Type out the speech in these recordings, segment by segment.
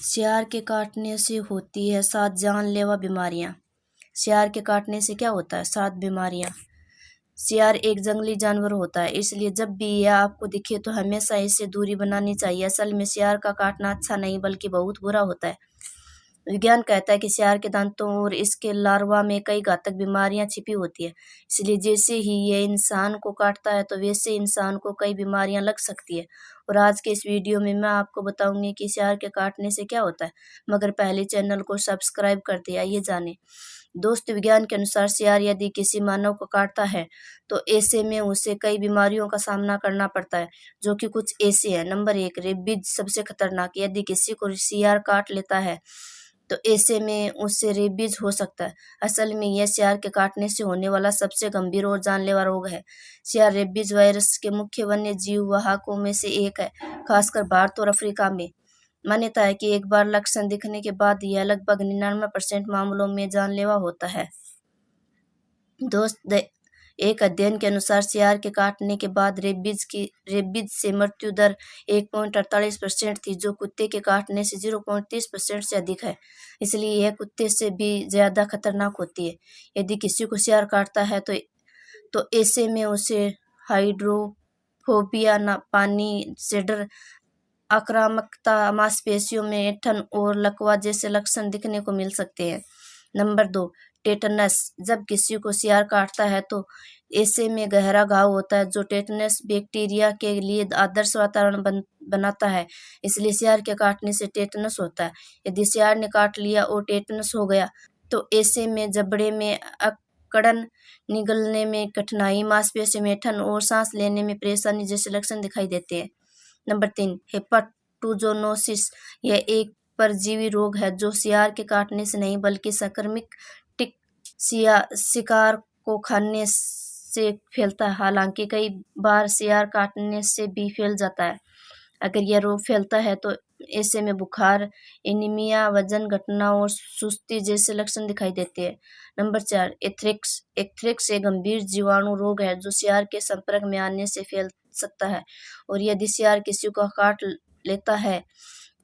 सियार के काटने से होती है 7 जानलेवा बीमारियां। सियार के काटने से क्या होता है? 7 बीमारियां। सियार एक जंगली जानवर होता है, इसलिए जब भी यह आपको दिखे तो हमेशा इससे दूरी बनानी चाहिए। असल में सियार का काटना अच्छा नहीं बल्कि बहुत बुरा होता है। विज्ञान कहता है कि सियार के दांतों और इसके लार्वा में कई घातक बीमारियां छिपी होती है, इसलिए जैसे ही यह इंसान को काटता है तो वैसे इंसान को कई बीमारियां लग सकती है। और आज के इस वीडियो में मैं आपको बताऊंगी कि सियार के काटने से क्या होता है, मगर पहले चैनल को सब्सक्राइब कर दिया। आइए जाने। दोस्त, विज्ञान के अनुसार सियार यदि किसी मानव को काटता है तो ऐसे में उसे कई बीमारियों का सामना करना पड़ता है, जो कि कुछ ऐसे हैं। नंबर 1, रेबीज सबसे खतरनाक। यदि किसी को सियार काट लेता है तो ऐसे में उससे रेबीज हो सकता है। असल में यह सियार के काटने से होने वाला सबसे गंभीर और जानलेवा रोग है। सियार रेबीज वायरस के मुख्य वन्य जीव वाहकों में से एक है, खासकर भारत और अफ्रीका में। मान्यता है कि एक बार लक्षण दिखने के बाद यह लगभग 99% मामलों में जानलेवा होता है। दोस्त, एक अध्ययन के अनुसार सियार के काटने के बाद रेबीज से मृत्यु दर 1.48% थी, जो कुत्ते के काटने से 0.30% से अधिक है। इसलिए यह कुत्ते से भी ज्यादा खतरनाक होती है। यदि किसी को सियार काटता है तो ऐसे में उसे हाइड्रोफोबिया, पानी से डर, आक्रामकता, मांसपेशियों में ऐंठन और लकवा जैसे लक्षण दिखने को मिल सकते हैं। Number 2, tetanus. जब किसी को सियार काटता है तो ऐसे में गहरा घाव होता है, जो टेटनस बैक्टीरिया के लिए आदर्श वातावरण बनाता है। इसलिए सियार के काटने से टेटनस होता है। यदि सियार ने काट लिया और टेटनस हो गया तो ऐसे में जबड़े में अकड़न, निगलने में कठिनाई, मांसपेशियों में ऐंठन और सांस लेने में परेशानी जैसे लक्षण दिखाई देते हैं। नंबर 3, हेपाटोजोनोसिस। यह एक परजीवी रोग है जो सियार के काटने से नहीं बल्कि संक्रमित टिक शिकार को खाने से फैलता है। हालांकि कई बार सियार काटने से भी फैल जाता है। अगर यह रोग फैलता है तो ऐसे में बुखार, एनीमिया, वजन घटना और सुस्ती जैसे लक्षण दिखाई देते हैं। नंबर 4, एथ्रेक्स एक गंभीर जीवाणु रोग है जो सियार के संपर्क में आने से फैल सकता है, और यदि सियार किसी को काट लेता है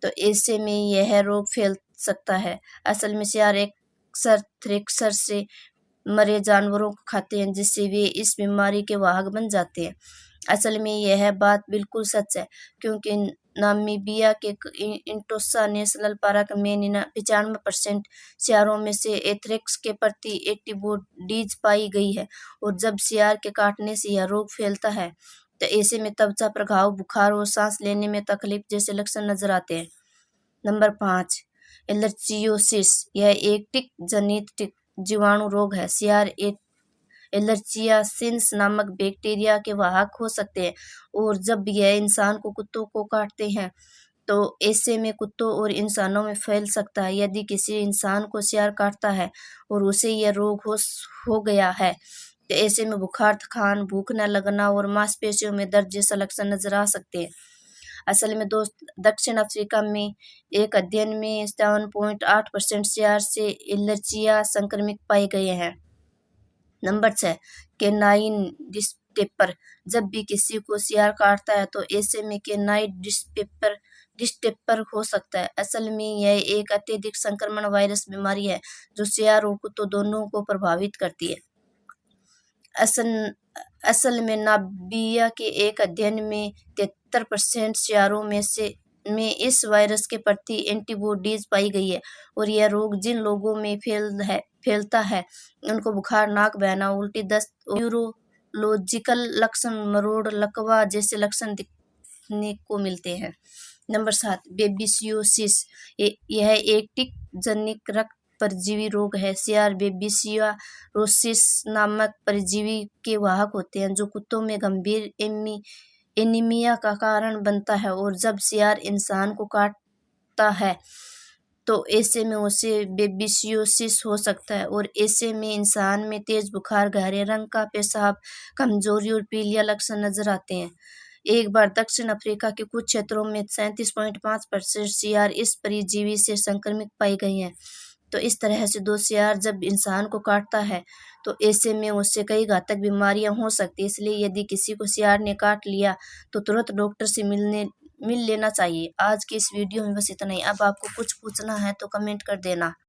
तो ऐसे में यह रोग फैल सकता है। असल में सियार अक्सर थ्रेक्सर से मरे जानवरों को खाते हैं, जिससे वे इस बीमारी के वाहक बन जाते हैं। असल में यह बात बिल्कुल सच है, क्योंकि नामीबिया के इंटोसा नेशनल पार्क में 95% सियारों में से एथ्रेक्स के प्रति एंटीबॉडीज पाई गई है। और जब सियार के काटने से यह रोग फैलता है तो ऐसे में त्वचा पर घाव, बुखार और सांस लेने में तकलीफ जैसे लक्षण नजर आते हैं। नंबर 5, एलर्जियोसिस। यह एक टिक जनित जीवाणु रोग है। सियार एलर्जियासिन्स नामक बैक्टीरिया के वाहक हो सकते हैं, और जब यह इंसान को कुत्तों को काटते हैं तो ऐसे में कुत्तों और इंसानों में फैल सकता है। यदि किसी इंसान को सियार काटता है और उसे यह रोग हो गया है तो ऐसे में बुखार, थकान, भूख न लगना और मांसपेशियों में दर्द जैसा लक्षण नजर आ सकते हैं। असल में दोस्त, दक्षिण अफ्रीका में एक अध्ययन में 57.8% सियार से एलर्जिया संक्रमित पाए गए हैं। Number 6, canine distemper. जब भी किसी को सियार काटता है तो ऐसे में केनाइन डिस्टेपर हो सकता है। असल में यह एक अत्यधिक संक्रमण वायरस बीमारी है जो सियार और कुत्तों दोनों को प्रभावित करती है। असल में नामीबिया के एक अध्ययन में 73% सियारों में इस वायरस के प्रति एंटीबॉडीज पाई गई है, और यह रोग जिन लोगों में फैलता है उनको बुखार, नाक बहना, उल्टी, दस्त, न्यूरोलॉजिकल लक्षण, मरोड़, लकवा जैसे लक्षण दिखने को मिलते हैं। नंबर 7, बेबिसियोसिस। यह एक टिक जनित रक्त परजीवी रोग है। सियार बेबिसियोसिस नामक परजीवी के वाहक होते हैं, जो कुत्तों में गंभीर एनीमिया का कारण बनता है। और जब सियार इंसान को काटता है तो ऐसे में उसे बेबिसियोसिस हो सकता है, और ऐसे में इंसान में तेज बुखार, गहरे रंग का पेशाब, कमजोरी और पीलिया लक्षण नजर आते हैं। एक बार दक्षिण अफ्रीका के कुछ क्षेत्रों में 37.5% सियार इस परजीवी से संक्रमित पाए गए हैं। तो इस तरह से सियार जब इंसान को काटता है तो ऐसे में उससे कई घातक बीमारियां हो सकती है। इसलिए यदि किसी को सियार ने काट लिया तो तुरंत डॉक्टर से मिलने मिल लेना चाहिए। आज के इस वीडियो में बस इतना ही। अब आपको कुछ पूछना है तो कमेंट कर देना।